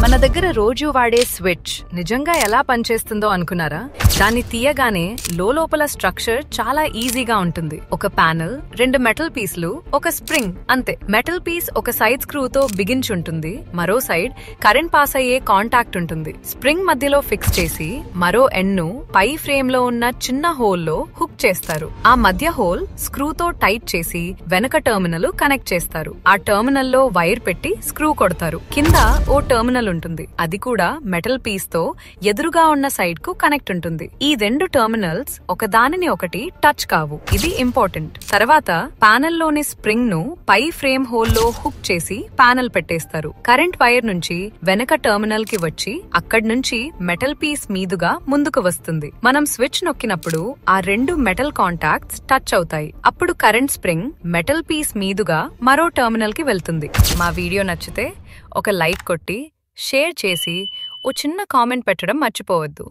మన దగ్గర రోజు వాడే స్విచ్ నిజంగా ఎలా పనిచేస్తుందో అనుకున్నారా? దాన్ని తీయగానే లోపల స్ట్రక్చర్ చాలా ఈజీగా ఉంటుంది. ఒక ప్యానెల్, 2 మెటల్ పీసులు, ఒక స్ప్రింగ్, అంతే. మెటల్ పీస్ ఒక సైడ్ స్క్రూతో బిగించుంటుంది, మరో సైడ్ కరెంట్ పాస్ అయ్యే కాంటాక్ట్ ఉంటుంది. స్ప్రింగ్ మధ్యలో ఫిక్స్ చేసి మరో ఎండ్ ను పై ఫ్రేమ్ లో ఉన్న చిన్న హోల్ లో హుక్ చేస్తారు. ఆ మధ్య హోల్ స్క్రూతో టైట్ చేసి వెనక టెర్మినల్ కనెక్ట్ చేస్తారు. ఆ టెర్మినల్ లో వైర్ పెట్టి స్క్రూ కొడతారు. కింద ఓ టెర్మినల్ ఉంటుంది, అది కూడా మెటల్ పీస్ తో ఎదురుగా ఉన్న సైడ్ కు కనెక్ట్ ఉంటుంది. ఈ 2 టెర్మినల్స్ ఒకదానిని ఒకటి టచ్ కావు, ఇది ఇంపార్టెంట్. తర్వాత ప్యానెల్ లోని స్ప్రింగ్ ను పై ఫ్రేమ్ హోల్ లో హుక్ చేసి ప్యానెల్ పెట్టేస్తారు. కరెంట్ వైర్ నుంచి వెనక టెర్మినల్ కి వచ్చి అక్కడి నుంచి మెటల్ పీస్ మీదుగా ముందుకు వస్తుంది. మనం స్విచ్ నొక్కినప్పుడు ఆ 2 మెటల్ కాంటాక్ట్స్ టచ్ అవుతాయి. అప్పుడు కరెంట్ స్ప్రింగ్ మెటల్ పీస్ మీదుగా మరో టెర్మినల్ కి వెళ్తుంది. మా వీడియో నచ్చితే ఒక లైక్ కొట్టి షేర్ చేసి ఓ చిన్న కామెంట్ పెట్టడం మర్చిపోవద్దు.